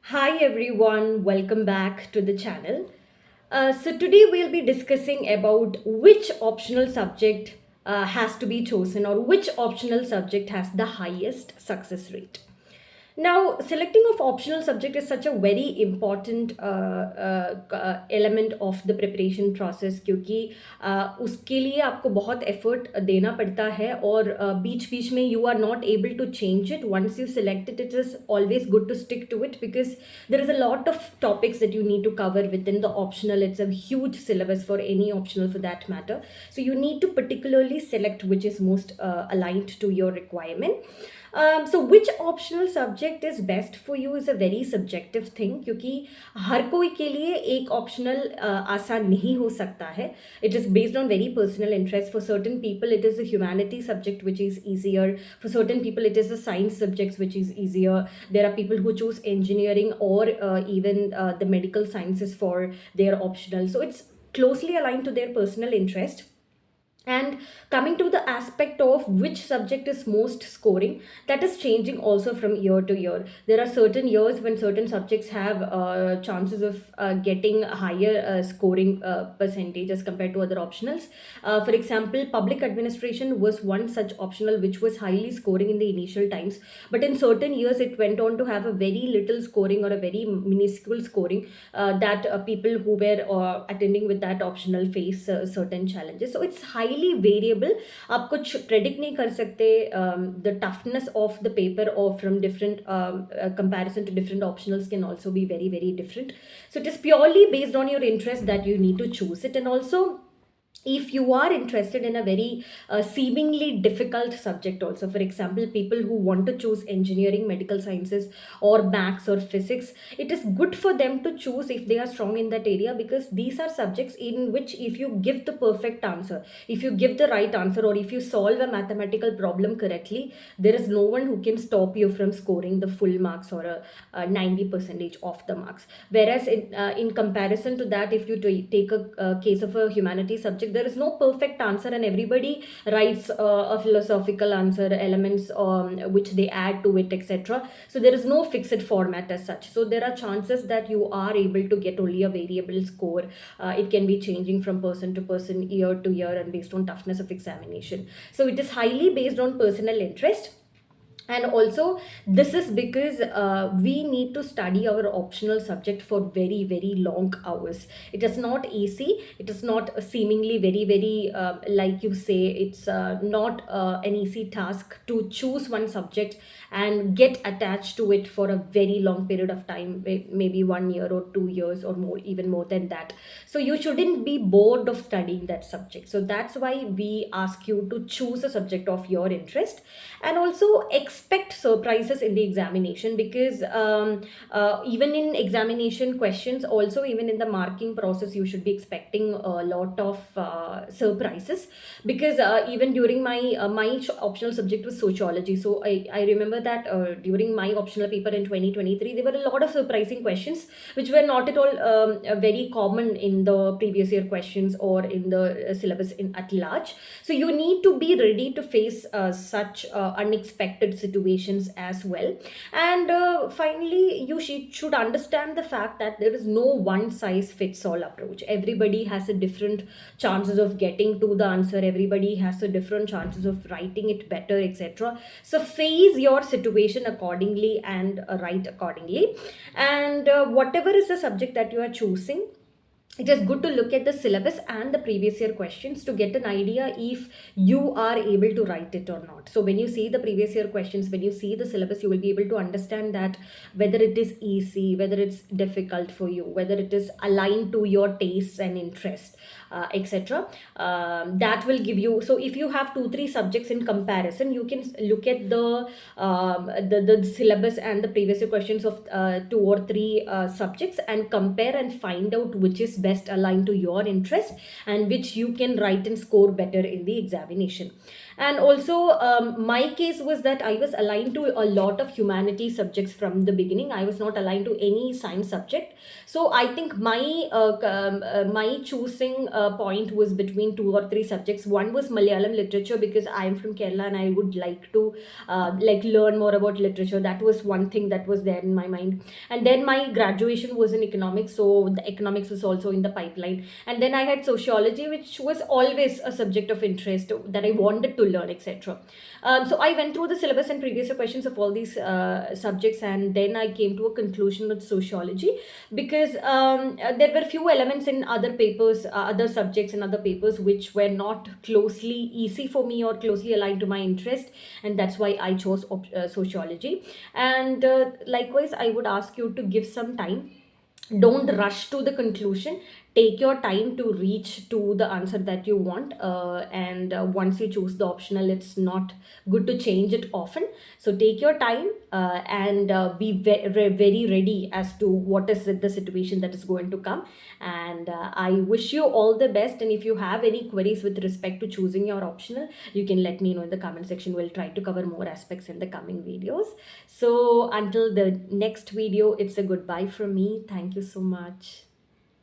Hi everyone, welcome back to the channel. So today we'll be discussing about which optional subject has to be chosen or which optional subject has the highest success rate. Now, selecting of optional subject is such a very important element of the preparation process क्योंकि उसके लिए आपको बहुत effort देना पड़ता है और बीच बीच में you are not able to change it. Once you select it, it is always good to stick to it because there is a lot of topics that you need to cover within the optional. It's a huge syllabus for any optional for that matter. So you need to particularly select which is most aligned to your requirement. So which optional subject is best for you is a very subjective thing क्योंकि हर कोई के लिए एक optional आसान नहीं हो सकता है. It is based on very personal interest. For certain people it is a humanity subject which is easier. For certain people it is a science subjects which is easier. There are people who choose engineering or even the medical sciences for their optional. So it's closely aligned to their personal interest. And coming to the aspect of which subject is most scoring, that is changing also from year to year. There are certain years when certain subjects have chances of getting higher scoring percentages compared to other optionals. For example, public administration was one such optional which was highly scoring in the initial times, but in certain years it went on to have a very little scoring or a very minuscule scoring that people who were attending with that optional face certain challenges. So it's highly variable. आप कुछ predict नहीं कर सकते. The toughness of the paper or from different comparison to different optionals can also be very very different. So it is purely based on your interest that you need to choose it. And also if you are interested in a very seemingly difficult subject also, for example people who want to choose engineering, medical sciences or maths or physics, it is good for them to choose if they are strong in that area, because these are subjects in which if you give the perfect answer, if you give the right answer, or if you solve a mathematical problem correctly, there is no one who can stop you from scoring the full marks or a 90 percentage of the marks. Whereas in comparison to that, if you take a case of a humanities subject, there is no perfect answer and everybody writes a philosophical answer, elements which they add to it, etc. So there is no fixed format as such. So there are chances that you are able to get only a variable score. It can be changing from person to person, year to year, and based on toughness of examination. So it is highly based on personal interest. And also this is because we need to study our optional subject for very very long hours. It is not easy, it is not seemingly very very like you say, it's not an easy task to choose one subject and get attached to it for a very long period of time, maybe 1 year or 2 years or more, even more than that. So you shouldn't be bored of studying that subject. So that's why we ask you to choose a subject of your interest. And also expect surprises in the examination, because even in examination questions, also even in the marking process, you should be expecting a lot of surprises. Because even during my optional subject was sociology, so I remember that during my optional paper in 2023 there were a lot of surprising questions which were not at all very common in the previous year questions or in the syllabus in at large. So you need to be ready to face such unexpected situations as well. And finally you should understand the fact that there is no one size fits all approach. Everybody has a different chances of getting to the answer, everybody has a different chances of writing it better, etc. So face your situation accordingly and write accordingly. And whatever is the subject that you are choosing, it is good to look at the syllabus and the previous year questions to get an idea if you are able to write it or not. So when you see the previous year questions, when you see the syllabus, you will be able to understand that whether it is easy, whether it's difficult for you, whether it is aligned to your tastes and interests, etc. That will give you. So if you have 2 3 subjects in comparison, you can look at the syllabus and the previous year questions of 2 or 3 subjects and compare and find out which is best aligned to your interest and which you can write and score better in the examination. And also, my case was that I was aligned to a lot of humanity subjects from the beginning. I was not aligned to any science subject. So I think my choosing point was between two or three subjects. One was Malayalam literature, because I am from Kerala and I would like to like learn more about literature. That was one thing that was there in my mind. And then my graduation was in economics, so the economics was also in the pipeline. And then I had sociology, which was always a subject of interest that I wanted to learn, etc. So I went through the syllabus and previous year questions of all these subjects, and then I came to a conclusion with sociology, because there were few elements in other papers, other subjects and other papers, which were not closely easy for me or closely aligned to my interest, and that's why I chose sociology. And likewise, I would ask you to give some time. Don't rush to the conclusion. Take your time to reach to the answer that you want, and once you choose the optional, it's not good to change it often. So take your time, and be very ready as to what is the situation that is going to come. And I wish you all the best, and if you have any queries with respect to choosing your optional, you can let me know in the comment section. We'll try to cover more aspects in the coming videos. So until the next video, it's a goodbye from me. Thank you so much.